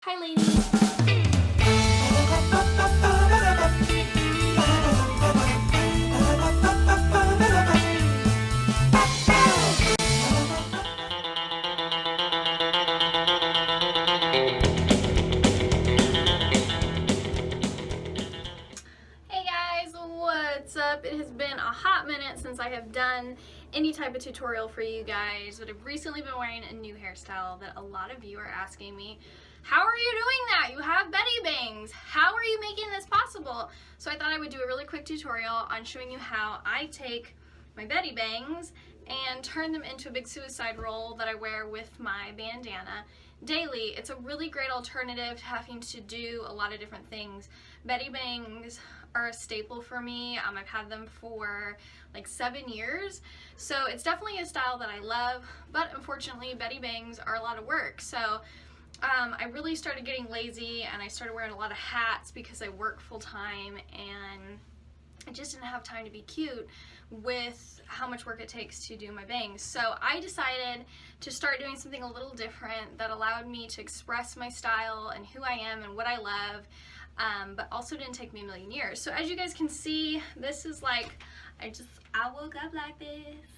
Hi ladies! Hey guys, what's up? It has been a hot minute since I have done any type of tutorial for you guys, but I've recently been wearing a new hairstyle that a lot of you are asking me, how are you doing that? You have Bettie Bangs. How are you making this possible? So I thought I would do a really quick tutorial on showing you how I take my Bettie Bangs and turn them into a big suicide roll that I wear with my bandana daily. It's a really great alternative to having to do a lot of different things. Bettie Bangs are a staple for me. I've had them for like 7 years, so it's definitely a style that I love, but unfortunately Bettie Bangs are a lot of work. So I really started getting lazy and I started wearing a lot of hats because I work full-time and I just didn't have time to be cute with how much work it takes to do my bangs. So I decided to start doing something a little different that allowed me to express my style and who I am and what I love, but also didn't take me a million years. So as you guys can see, this is like, I woke up like this.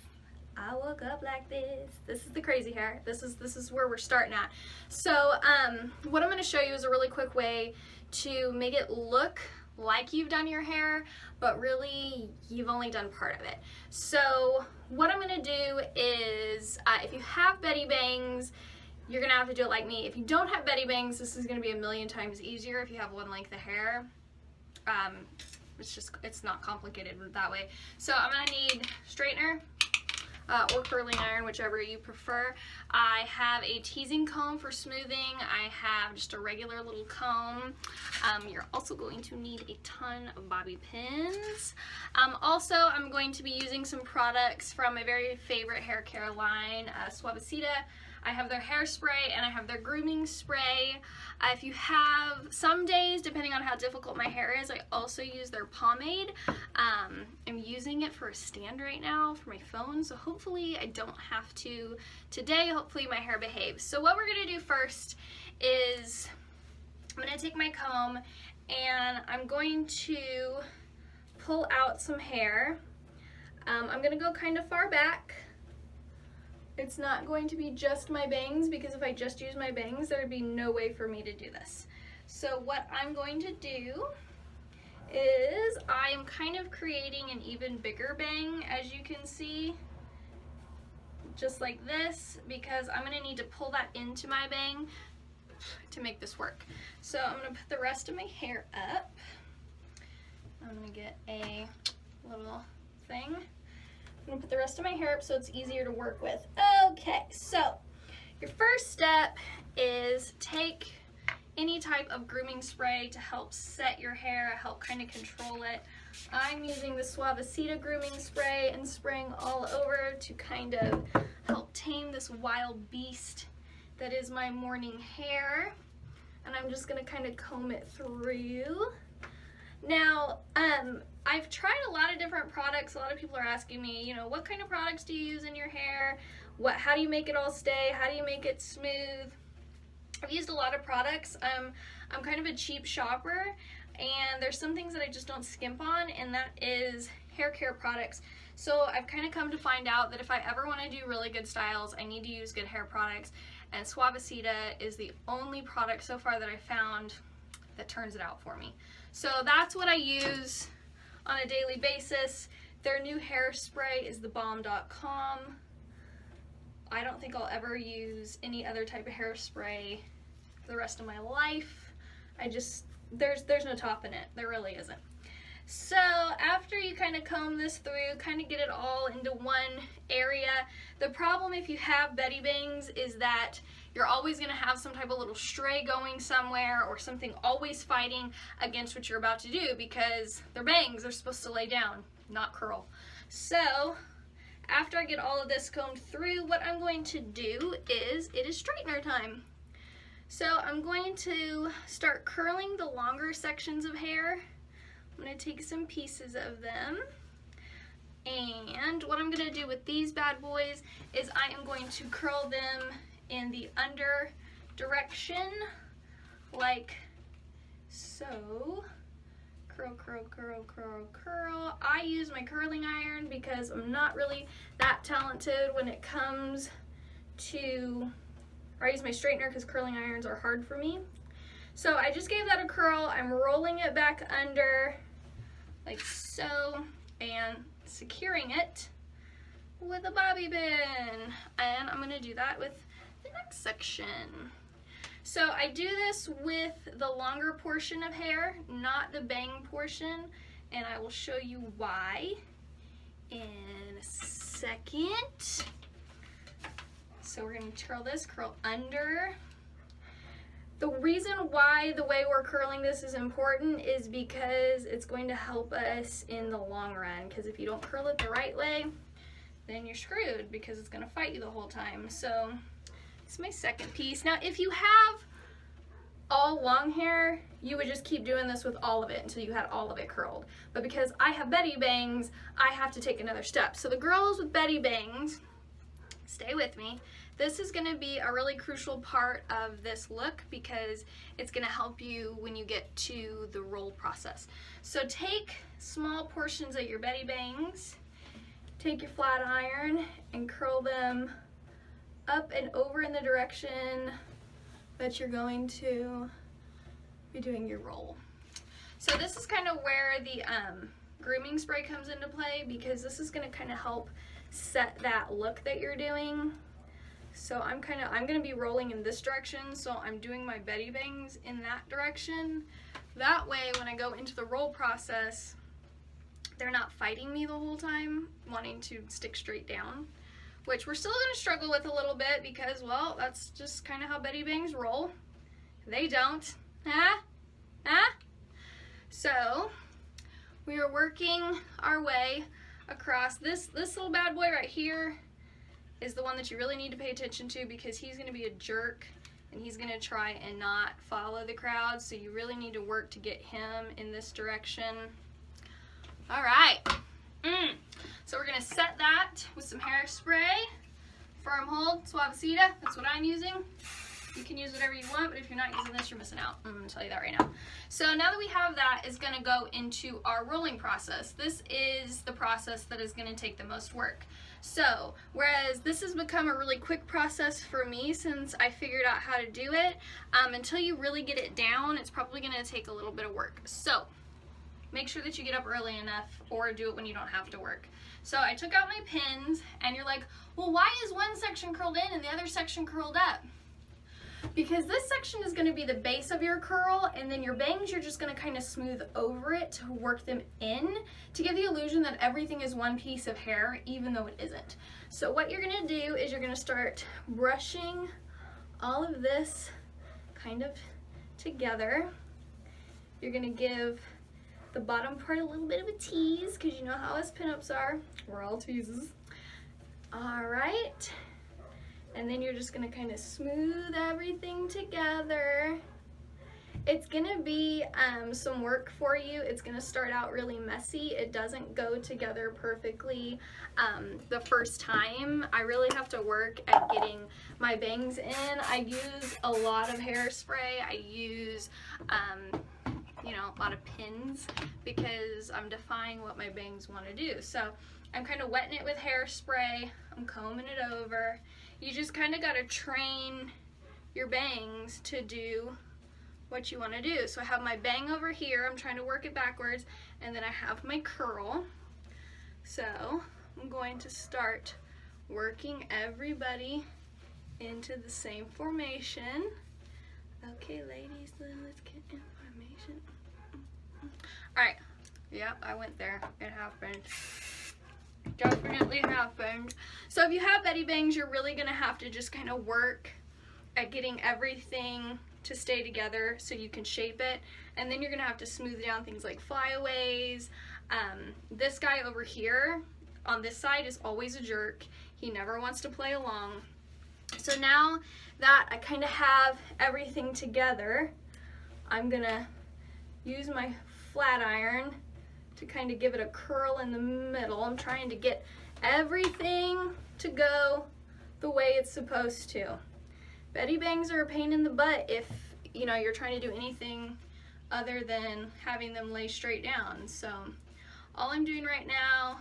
I woke up like this. This is the crazy hair. This is where we're starting at. So what I'm going to show you is a really quick way to make it look like you've done your hair, but really you've only done part of it. So what I'm going to do is, if you have Bettie Bangs, you're going to have to do it like me. If you don't have Bettie Bangs, this is going to be a million times easier if you have one length of hair. It's not complicated that way. So I'm going to need straightener, or curling iron, whichever you prefer. I have a teasing comb for smoothing. I have just a regular little comb. You're also going to need a ton of bobby pins. Also, I'm going to be using some products from my very favorite hair care line, Suavecita. I have their hairspray and I have their grooming spray. If you have, some days, depending on how difficult my hair is, I also use their pomade. I'm using it for a stand right now for my phone, so hopefully I don't have to today. Hopefully my hair behaves. So what we're gonna do first is I'm gonna take my comb and I'm going to pull out some hair. I'm gonna go kind of far back. It's not going to be just my bangs, because if I just use my bangs, there would be no way for me to do this. So what I'm going to do is I am kind of creating an even bigger bang, as you can see, just like this, because I'm going to need to pull that into my bang to make this work. So I'm going to put the rest of my hair up. I'm going to get a little thing. I'm going to put the rest of my hair up so it's easier to work with. Okay, so your first step is take any type of grooming spray to help set your hair, help kind of control it. I'm using the Suavecita grooming spray and spraying all over to kind of help tame this wild beast that is my morning hair. And I'm just going to kind of comb it through. Now, I've tried a lot of different products. A lot of people are asking me, you know, what kind of products do you use in your hair? How do you make it all stay? How do you make it smooth? I've used a lot of products. I'm kind of a cheap shopper, and there's some things that I just don't skimp on, and that is hair care products. So I've kind of come to find out that if I ever want to do really good styles, I need to use good hair products, and Suavecita is the only product so far that I found that turns it out for me. So that's what I use on a daily basis. Their new hairspray is thebomb.com. I don't think I'll ever use any other type of hairspray for the rest of my life. There's no top in it. There really isn't. So after you kind of comb this through, kind of get it all into one area. The problem if you have Bettie Bangs is that you're always going to have some type of little stray going somewhere or something always fighting against what you're about to do, because they're bangs, they're supposed to lay down, not curl. So after I get all of this combed through, what I'm going to do is, it is straightener time. So I'm going to start curling the longer sections of hair. I'm going to take some pieces of them, and what I'm going to do with these bad boys is I am going to curl them in the under direction like so. Curl, curl, curl, curl, curl. I use my curling iron because I'm not really that talented when it comes to, or I use my straightener because curling irons are hard for me. So I just gave that a curl. I'm rolling it back under like so and securing it with a bobby pin. And I'm gonna do that with the next section. So I do this with the longer portion of hair, not the bang portion, and I will show you why in a second. So we're going to curl under. The reason why the way we're curling this is important is because it's going to help us in the long run, because if you don't curl it the right way, then you're screwed because it's going to fight you the whole time. So it's my second piece. Now, if you have all long hair, you would just keep doing this with all of it until you had all of it curled. But because I have Bettie Bangs, I have to take another step. So the girls with Bettie Bangs, stay with me. This is going to be a really crucial part of this look because it's going to help you when you get to the roll process. So take small portions of your Bettie Bangs, take your flat iron and curl them up and over in the direction that you're going to be doing your roll. So this is kind of where the grooming spray comes into play, because this is going to kind of help set that look that you're doing. So I'm going to be rolling in this direction, so I'm doing my Bettie Bangs in that direction. That way when I go into the roll process, they're not fighting me the whole time, wanting to stick straight down, which we're still going to struggle with a little bit because, well, that's just kind of how Bettie Bangs roll. They don't. So we are working our way across. This little bad boy right here is the one that you really need to pay attention to, because he's going to be a jerk and he's going to try and not follow the crowd. So you really need to work to get him in this direction. All right. So we're going to set that with some hairspray. Firm hold, Suavecita, that's what I'm using. You can use whatever you want, but if you're not using this, you're missing out. I'm going to tell you that right now. So now that we have that, it's going to go into our rolling process. This is the process that is going to take the most work. So, whereas this has become a really quick process for me since I figured out how to do it, until you really get it down, it's probably going to take a little bit of work. So, make sure that you get up early enough, or do it when you don't have to work. So I took out my pins, and you're like, well, why is one section curled in and the other section curled up? Because this section is going to be the base of your curl, and then your bangs you're just going to kind of smooth over it to work them in to give the illusion that everything is one piece of hair, even though it isn't. So what you're going to do is you're going to start brushing all of this kind of together. You're going to give the bottom part a little bit of a tease, because you know how us pinups are. We're all teases. All right. And then you're just going to kind of smooth everything together. It's going to be some work for you. It's going to start out really messy. It doesn't go together perfectly the first time. I really have to work at getting my bangs in. I use a lot of hairspray. I use you know, a lot of pins because I'm defying what my bangs want to do. So I'm kind of wetting it with hairspray. I'm combing it over. You just kind of got to train your bangs to do what you want to do. So I have my bang over here. I'm trying to work it backwards, and then I have my curl. So I'm going to start working everybody into the same formation. Okay, ladies, let's get in formation. Alright, yep, I went there. It happened. Definitely happened. So if you have Bettie Bangs, you're really going to have to just kind of work at getting everything to stay together so you can shape it. And then you're going to have to smooth down things like flyaways. This guy over here on this side is always a jerk. He never wants to play along. So now that I kind of have everything together, I'm going to use my flat iron to kind of give it a curl in the middle. I'm trying to get everything to go the way it's supposed to. Bettie Bangs are a pain in the butt if you know, you're trying to do anything other than having them lay straight down. So all I'm doing right now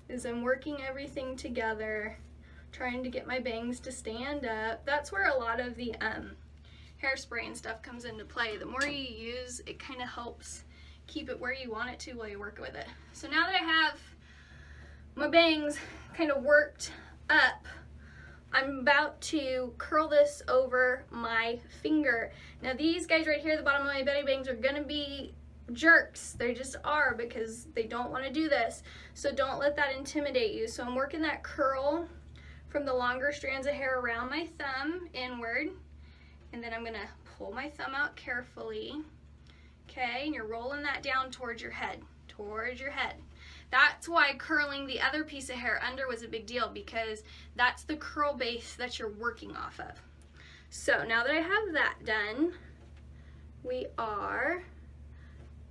is I'm working everything together, trying to get my bangs to stand up. That's where a lot of the hairspray and stuff comes into play. The more you use, it kind of helps keep it where you want it to while you work with it. So now that I have my bangs kind of worked up, I'm about to curl this over my finger. Now these guys right here at the bottom of my Bettie Bangs are gonna be jerks. They just are, because they don't want to do this. So don't let that intimidate you. So I'm working that curl from the longer strands of hair around my thumb inward, and then I'm gonna pull my thumb out carefully. Okay, and you're rolling that down towards your head, That's why curling the other piece of hair under was a big deal, because that's the curl base that you're working off of. So now that I have that done, we are,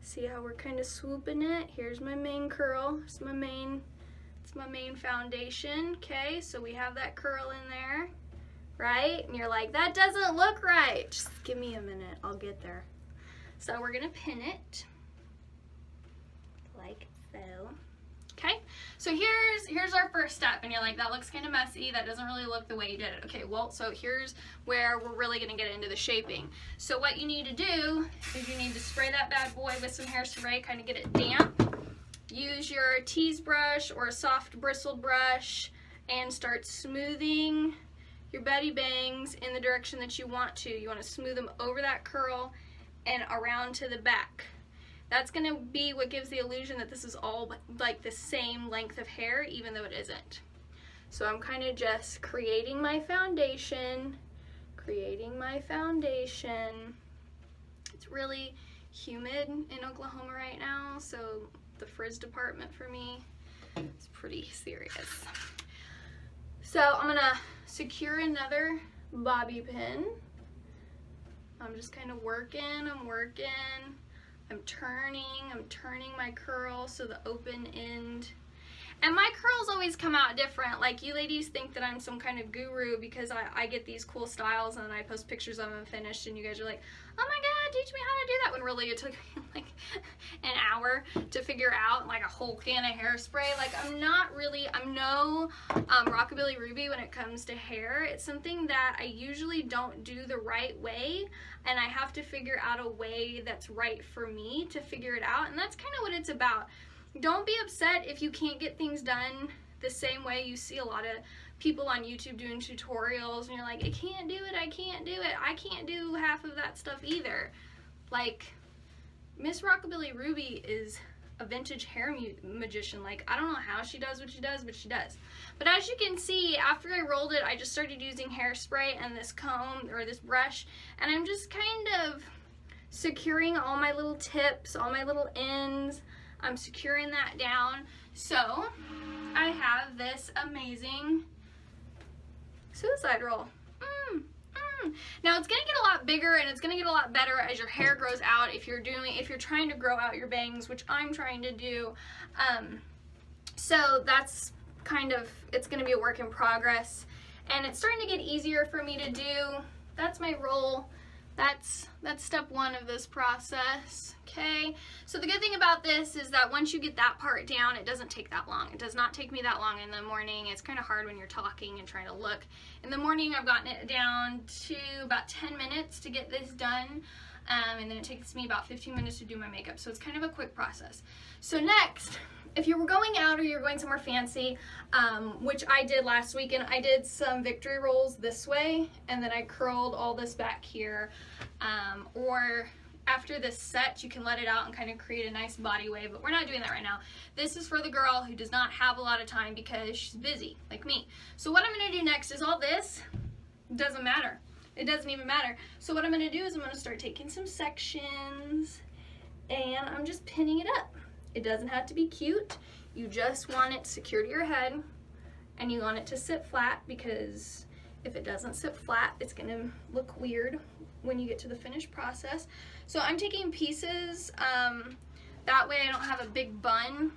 see how we're kind of swooping it? Here's my main curl, it's my main foundation. Okay, so we have that curl in there, right? And you're like, that doesn't look right. Just give me a minute, I'll get there. So we're gonna pin it like so. Okay, so here's our first step, and you're like, that looks kind of messy, that doesn't really look the way you did it. Okay, well, so here's where we're really gonna get into the shaping. So what you need to do is you need to spray that bad boy with some hairspray, kind of get it damp. Use your tease brush or a soft bristled brush and start smoothing your Bettie Bangs in the direction that you want to. You want to smooth them over that curl and around to the back. That's going to be what gives the illusion that this is all like the same length of hair, even though it isn't. So I'm kind of just creating my foundation. It's really humid in Oklahoma right now, so the frizz department for me is pretty serious. So I'm going to secure another bobby pin. I'm just kind of working, I'm turning my curl so the open end, and my curls always come out different. Like, you ladies think that I'm some kind of guru because I get these cool styles and I post pictures of them finished, and you guys are like, oh my god, teach me how to do that, when really it took me like an hour to figure out, like a whole can of hairspray. Like, I'm no Rockabilly Ruby when it comes to hair. It's something that I usually don't do the right way, and I have to figure out a way that's right for me to figure it out, and that's kind of what it's about. Don't be upset if you can't get things done the same way. You see a lot of people on YouTube doing tutorials, and you're like, I can't do it. I can't do half of that stuff either. Like, Miss Rockabilly Ruby is a vintage hair magician. Like, I don't know how she does what she does, but she does. But as you can see, after I rolled it, I just started using hairspray and this comb, or this brush, and I'm just kind of securing all my little tips, all my little ends. I'm securing that down. So I have this amazing suicide roll. Now it's gonna get a lot bigger, and it's gonna get a lot better as your hair grows out, if you're trying to grow out your bangs, which I'm trying to do. So that's kind of, it's gonna be a work in progress, and it's starting to get easier for me to do. That's my roll. That's step one of this process. Okay, so the good thing about this is that once you get that part down, it doesn't take that long. It does not take me that long in the morning. It's kind of hard when you're talking and trying to look. In the morning, I've gotten it down to about 10 minutes to get this done, and then it takes me about 15 minutes to do my makeup, so it's kind of a quick process. So next, if you were going out or you're going somewhere fancy, which I did last weekend, I did some victory rolls this way, and then I curled all this back here. Or after this set, you can let it out and kind of create a nice body wave, but we're not doing that right now. This is for the girl who does not have a lot of time because she's busy, like me. So what I'm going to do next is all this doesn't matter. It doesn't even matter. So what I'm going to do is I'm going to start taking some sections, and I'm just pinning it up. It doesn't have to be cute. You just want it secured to your head, and you want it to sit flat, because if it doesn't sit flat, it's going to look weird when you get to the finished process. So I'm taking pieces, that way I don't have a big bun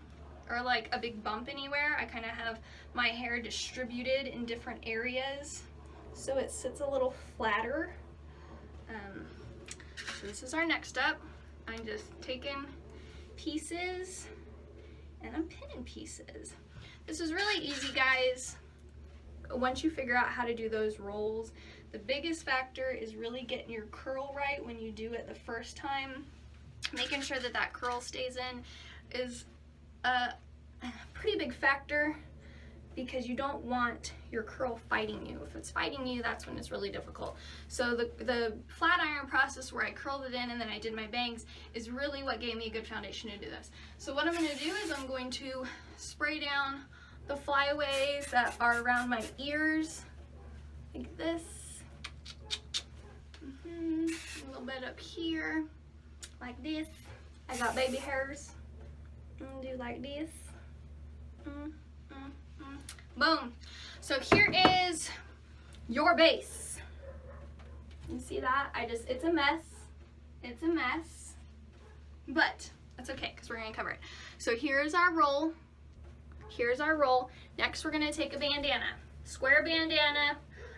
or like a big bump anywhere. I kind of have my hair distributed in different areas, so it sits a little flatter. So this is our next step. I'm just taking pieces and I'm pinning pieces. This is really easy, guys. Once you figure out how to do those rolls, the biggest factor is really getting your curl right when you do it the first time. Making sure that that curl stays in is a pretty big factor, because you don't want your curl fighting you. If it's fighting you, that's when it's really difficult. So the flat iron process where I curled it in and then I did my bangs is really what gave me a good foundation to do this. So what I'm going to do is I'm going to spray down the flyaways that are around my ears, like this. A little bit up here, like this. I got baby hairs. I'm gonna do like this. Boom. So here is your base. You see that? It's a mess. It's a mess. But that's okay, because we're gonna cover it. So here's our roll. Here's our roll. Next we're gonna take a bandana. Square bandana.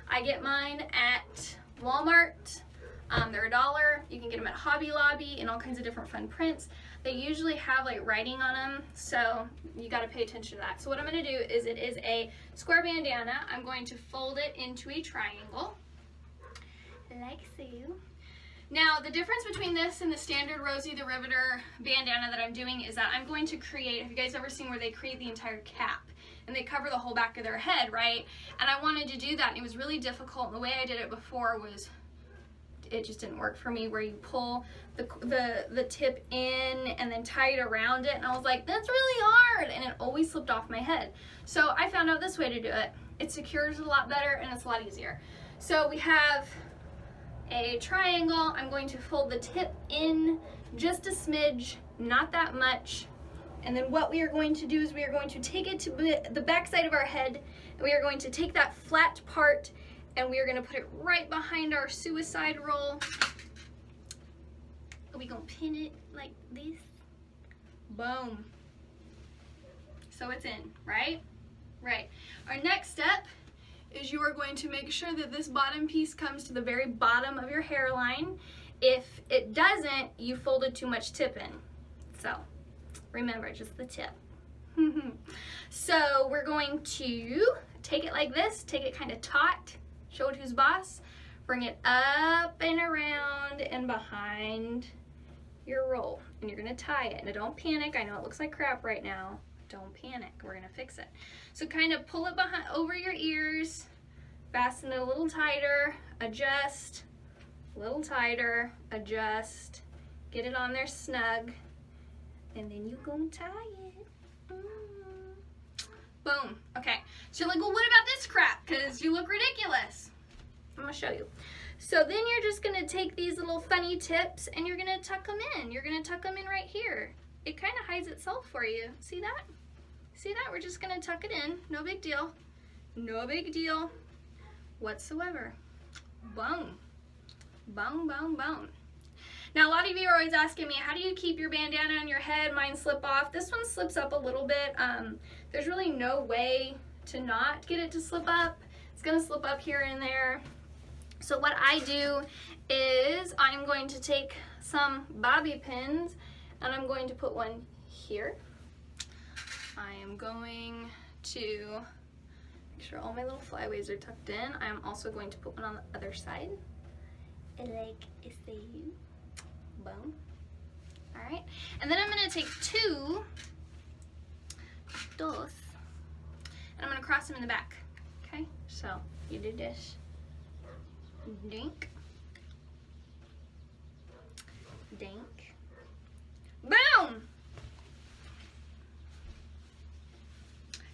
I get mine at Walmart. They're $1. You can get them at Hobby Lobby in all kinds of different fun prints. They usually have like writing on them, so you got to pay attention to that. So what I'm going to do is, it is a square bandana. I'm going to fold it into a triangle, like so. Now the difference between this and the standard Rosie the Riveter bandana that I'm doing is that I'm going to create, have you guys ever seen where they create the entire cap? And they cover the whole back of their head, right? And I wanted to do that, and it was really difficult. And the way I did it before was, it just didn't work for me, where you pull the tip in and then tie it around it, and I was like, that's really hard, and it always slipped off my head. So I found out this way to do it. It secures it a lot better and it's a lot easier. So we have a triangle. I'm going to fold the tip in just a smidge, not that much, and then what we are going to do is we are going to take it to the back side of our head, and we are going to take that flat part and we are going to put it right behind our suicide roll. Are we going to pin it like this? Boom. So it's in, right? Right. Our next step is you are going to make sure that this bottom piece comes to the very bottom of your hairline. If it doesn't, you folded too much tip in. So remember, just the tip. So we're going to take it like this, take it kind of taut, show it who's boss, bring it up and around and behind your roll, and you're gonna tie it. Now don't panic, I know it looks like crap right now. Don't panic, we're gonna fix it. So kind of pull it behind, over your ears, fasten it a little tighter, adjust, a little tighter, adjust, get it on there snug, and then you gonna tie it. Boom. Okay, so you're like, well, what about this crap? Because you look ridiculous. I'm gonna show you. So then you're just gonna take these little funny tips and you're gonna tuck them in. You're gonna tuck them in right here. It kind of hides itself for you. See that? See that? We're just gonna tuck it in. No big deal. No big deal whatsoever. Boom. Boom, boom, boom. Now a lot of you are always asking me, how do you keep your bandana on your head? Mine slip off. This one slips up a little bit. There's really no way to not get it to slip up. It's gonna slip up here and there. So what I do is I'm going to take some bobby pins and I'm going to put one here. I am going to make sure all my little flyaways are tucked in. I am also going to put one on the other side. Like so. Boom. Alright. And then I'm going to take two dos and I'm going to cross them in the back. Okay? So you do this. Dink. Dink. Boom!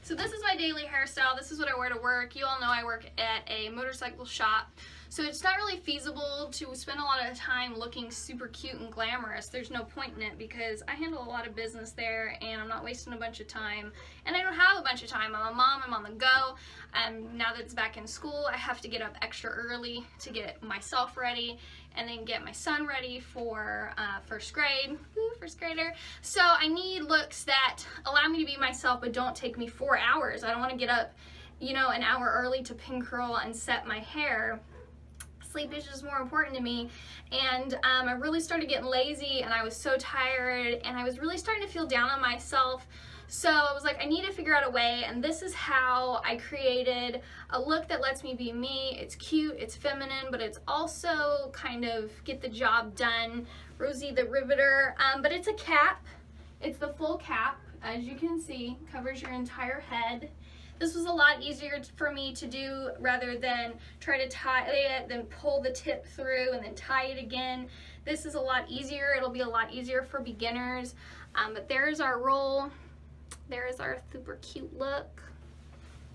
So this is my daily hairstyle. This is what I wear to work. You all know I work at a motorcycle shop. So it's not really feasible to spend a lot of time looking super cute and glamorous. There's no point in it because I handle a lot of business there and I'm not wasting a bunch of time. And I don't have a bunch of time. I'm a mom, I'm on the go. Now that it's back in school, I have to get up extra early to get myself ready and then get my son ready for first grade. Woo, first grader. So I need looks that allow me to be myself but don't take me 4 hours. I don't want to get up, you know, an hour early to pin curl and set my hair. Sleep is just more important to me. And I really started getting lazy, and I was so tired, and I was really starting to feel down on myself. So I was like, I need to figure out a way, and this is how I created a look that lets me be me. It's cute, it's feminine, but it's also kind of get the job done. Rosie the Riveter, but it's a cap. It's the full cap, as you can see, covers your entire head. This was a lot easier for me to do rather than try to tie it, then pull the tip through and then tie it again. This is a lot easier. It'll be a lot easier for beginners. But there's our roll. There is our super cute look.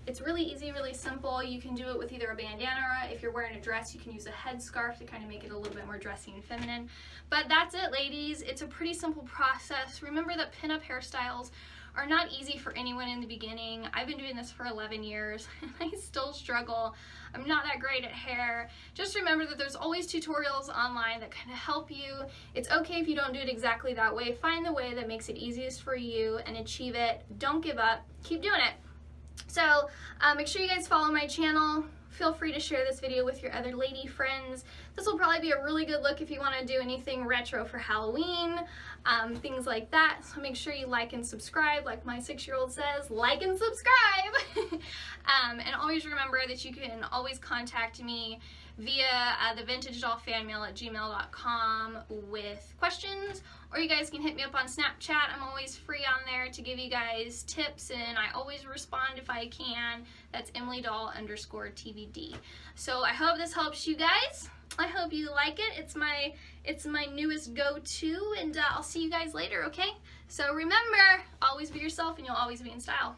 It's really easy, really simple. You can do it with either a bandana, or if you're wearing a dress, you can use a headscarf to kind of make it a little bit more dressy and feminine. But that's it, ladies. It's a pretty simple process. Remember that pinup hairstyles are not easy for anyone in the beginning. I've been doing this for 11 years and I still struggle. I'm not that great at hair. Just remember that there's always tutorials online that kind of help you. It's okay if you don't do it exactly that way. Find the way that makes it easiest for you and achieve it. Don't give up. Keep doing it. So make sure you guys follow my channel. Feel free to share this video with your other lady friends. This will probably be a really good look if you want to do anything retro for Halloween, things like that. So make sure you like and subscribe, like my 6-year-old says, like and subscribe. And always remember that you can always contact me via thevintagedollfanmail@gmail.com with questions, or you guys can hit me up on Snapchat. I'm always free on there to give you guys tips, and I always respond if I can. That's emilydoll_TVD. So I hope this helps you guys. I hope you like it. It's my newest go-to, and I'll see you guys later, okay? So remember, always be yourself and you'll always be in style.